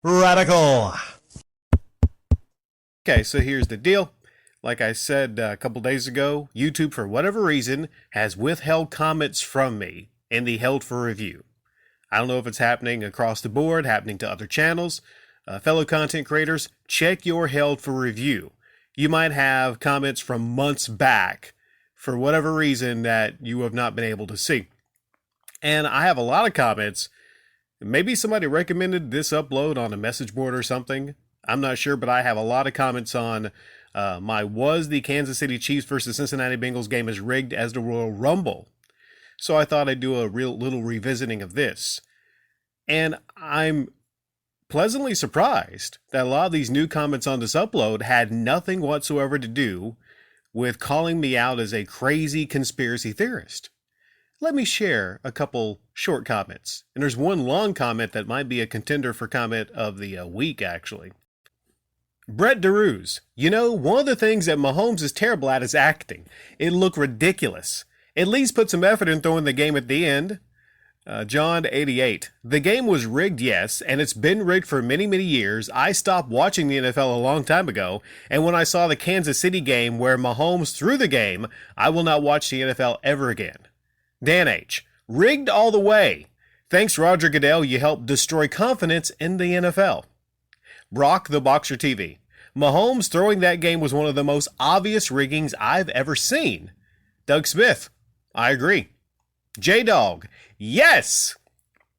Radical. Okay, so here's the deal. Like I said a couple days ago, YouTube, for whatever reason, has withheld comments from me in the held for review. I don't know if it's happening across the board, happening to other channels. Fellow content creators, check your held for review. You might have comments from months back for whatever reason that you have not been able to see. And I have a lot of comments. Maybe somebody recommended this upload on a message board or something. I'm not sure, but I have a lot of comments on was the Kansas City Chiefs versus Cincinnati Bengals game as rigged as the Royal Rumble. So I thought I'd do a real little revisiting of this. And I'm pleasantly surprised that a lot of these new comments on this upload had nothing whatsoever to do with calling me out as a crazy conspiracy theorist. Let me share a couple short comments. And there's one long comment that might be a contender for comment of the week, actually. Brett DeRuse, one of the things that Mahomes is terrible at is acting. It looked ridiculous. At least put some effort in throwing the game at the end. John 88, the game was rigged, yes, and it's been rigged for many, many years. I stopped watching the NFL a long time ago, and when I saw the Kansas City game where Mahomes threw the game, I will not watch the NFL ever again. Dan H, rigged all the way. Thanks, Roger Goodell, you helped destroy confidence in the NFL. Brock the Boxer TV, Mahomes throwing that game was one of the most obvious riggings I've ever seen. Doug Smith, I agree. J-Dog, yes!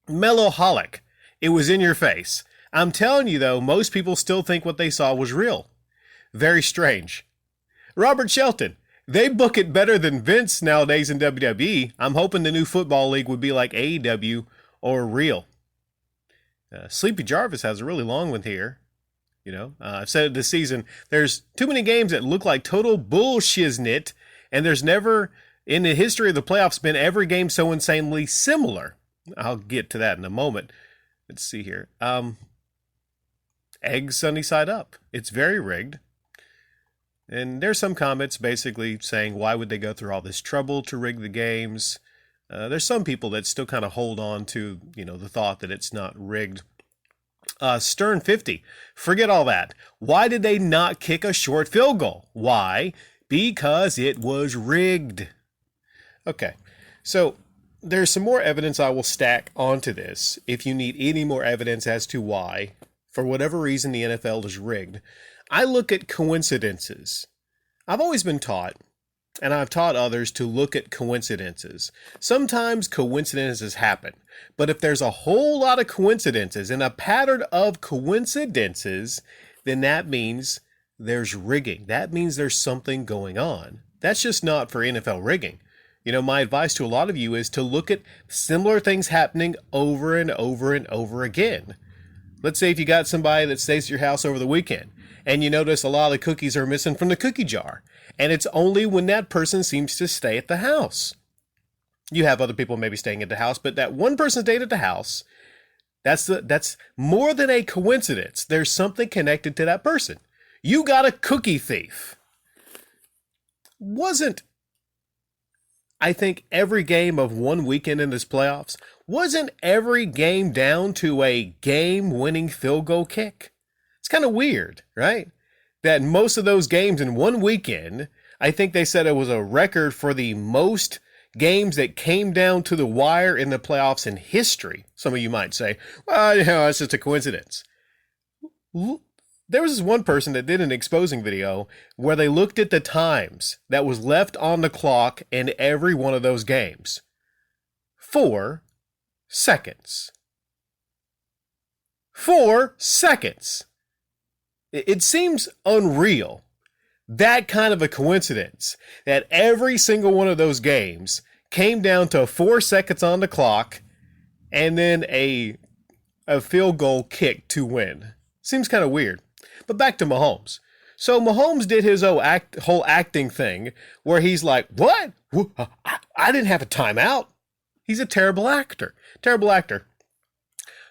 Mellowholic, it was in your face. I'm telling you though, most people still think what they saw was real. Very strange. Robert Shelton, they book it better than Vince nowadays in WWE. I'm hoping the new football league would be like AEW or Real. Sleepy Jarvis has a really long one here. I've said it this season, there's too many games that look like total bullshiznit, and there's never, in the history of the playoffs, been every game so insanely similar. I'll get to that in a moment. Let's see here. Egg sunny side up. It's very rigged. And there's some comments basically saying, why would they go through all this trouble to rig the games? There's some people that still kind of hold on to, the thought that it's not rigged. Stern 50, forget all that. Why did they not kick a short field goal? Why? Because it was rigged. Okay, so there's some more evidence I will stack onto this if you need any more evidence as to why, for whatever reason, the NFL is rigged. I look at coincidences. I've always been taught, and I've taught others to look at coincidences. Sometimes coincidences happen, but if there's a whole lot of coincidences and a pattern of coincidences, then that means there's rigging. That means there's something going on. That's just not for NFL rigging. My advice to a lot of you is to look at similar things happening over and over and over again. Let's say if you got somebody that stays at your house over the weekend and you notice a lot of cookies are missing from the cookie jar, and it's only when that person seems to stay at the house. You have other people maybe staying at the house, but that one person stayed at the house, that's more than a coincidence. There's something connected to that person. You got a cookie thief. I think every game of one weekend in this playoffs, wasn't every game down to a game-winning field goal kick? It's kind of weird, right? That most of those games in one weekend, I think they said it was a record for the most games that came down to the wire in the playoffs in history. Some of you might say, well, it's just a coincidence. There was this one person that did an exposing video where they looked at the times that was left on the clock in every one of those games. 4 seconds. 4 seconds. It seems unreal, that kind of a coincidence, that every single one of those games came down to 4 seconds on the clock and then a field goal kick to win. Seems kind of weird. But back to Mahomes. So Mahomes did his whole acting thing where he's like, what? I didn't have a timeout. He's a terrible actor. Terrible actor.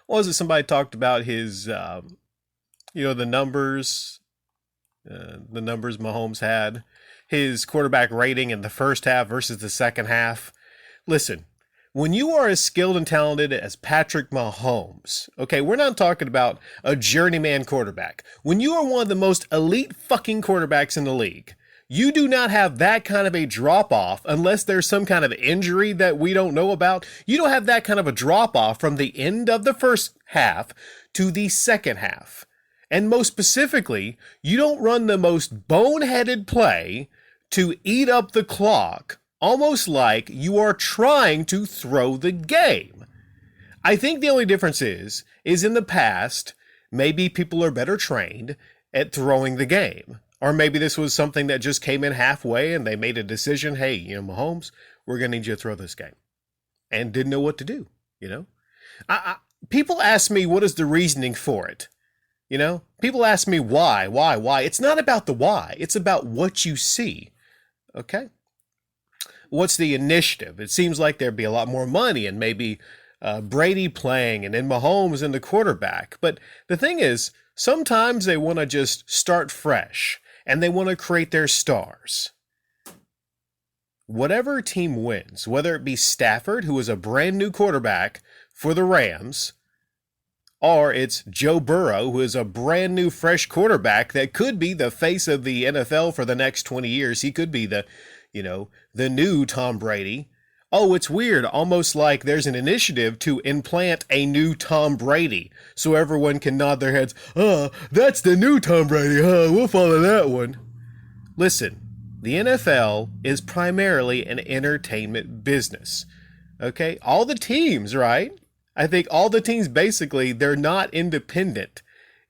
What was it? Somebody talked about his, the numbers Mahomes had, his quarterback rating in the first half versus the second half. Listen, When you are as skilled and talented as Patrick Mahomes, okay, we're not talking about a journeyman quarterback. When you are one of the most elite fucking quarterbacks in the league, you do not have that kind of a drop off unless there's some kind of injury that we don't know about. You don't have that kind of a drop off from the end of the first half to the second half. And most specifically, you don't run the most boneheaded play to eat up the clock, almost like you are trying to throw the game. I think the only difference is in the past, maybe people are better trained at throwing the game. Or maybe this was something that just came in halfway and they made a decision, hey, Mahomes, we're going to need you to throw this game. And didn't know what to do, People ask me, what is the reasoning for it? People ask me why. It's not about the why. It's about what you see. Okay? What's the initiative? It seems like there'd be a lot more money and maybe Brady playing and then Mahomes in the quarterback. But the thing is, sometimes they want to just start fresh and they want to create their stars. Whatever team wins, whether it be Stafford, who is a brand new quarterback for the Rams, or it's Joe Burrow, who is a brand new fresh quarterback that could be the face of the NFL for the next 20 years. He could be the new Tom Brady. Oh, it's weird, almost like there's an initiative to implant a new Tom Brady so everyone can nod their heads. That's the new Tom Brady. We'll follow that one. Listen, the NFL is primarily an entertainment business. Okay? All the teams, right? I think all the teams basically, they're not independent.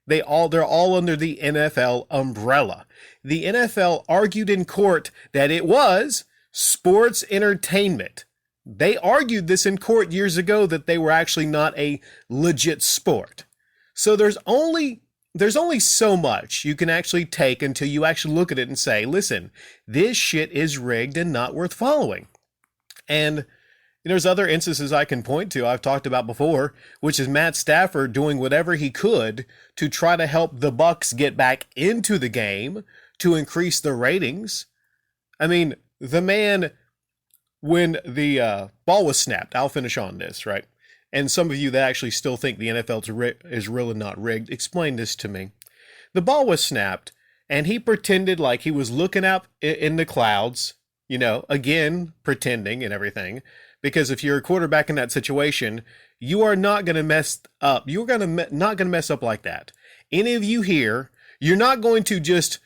They're all under the NFL umbrella. The NFL argued in court that it was sports entertainment. They argued this in court years ago that they were actually not a legit sport. So there's only so much you can actually take until you actually look at it and say, listen, this shit is rigged and not worth following. And there's other instances I can point to I've talked about before, which is Matt Stafford doing whatever he could to try to help the Bucs get back into the game to increase the ratings. I mean, the man, when the ball was snapped, I'll finish on this, right? And some of you that actually still think the NFL is real and not rigged, explain this to me. The ball was snapped, and he pretended like he was looking up in the clouds, again, pretending and everything. Because if you're a quarterback in that situation, you are not going to mess up. You're not going to mess up like that. Any of you here, you're not going to just,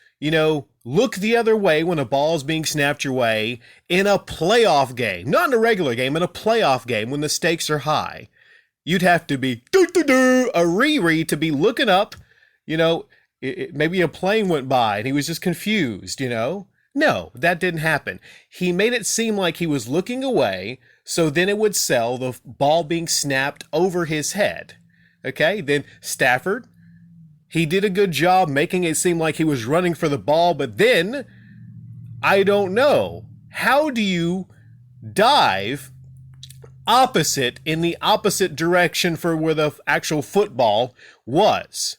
look the other way when a ball is being snapped your way in a playoff game. Not in a regular game, in a playoff game when the stakes are high. You'd have to be a Riri to be looking up, maybe a plane went by and he was just confused, No, that didn't happen. He made it seem like he was looking away, so then it would sell the ball being snapped over his head. Okay, then Stafford, he did a good job making it seem like he was running for the ball, but then, I don't know, how do you dive opposite in the opposite direction for where the actual football was?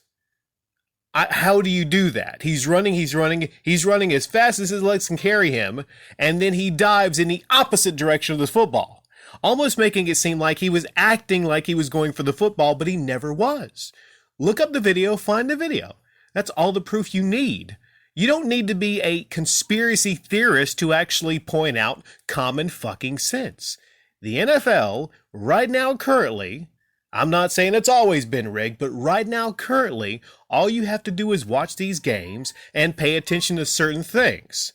How do you do that? He's running as fast as his legs can carry him, and then he dives in the opposite direction of the football, almost making it seem like he was acting like he was going for the football, but he never was. Look up the video, find the video. That's all the proof you need. You don't need to be a conspiracy theorist to actually point out common fucking sense. The NFL, right now, currently, I'm not saying it's always been rigged, but right now, currently, all you have to do is watch these games and pay attention to certain things.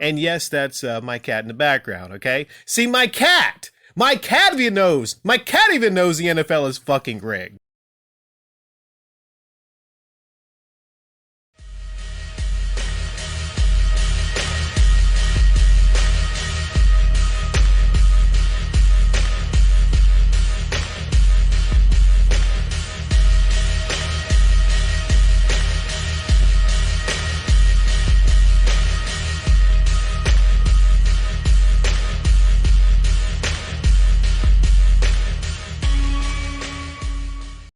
And yes, that's my cat in the background, okay? See, my cat even knows the NFL is fucking rigged.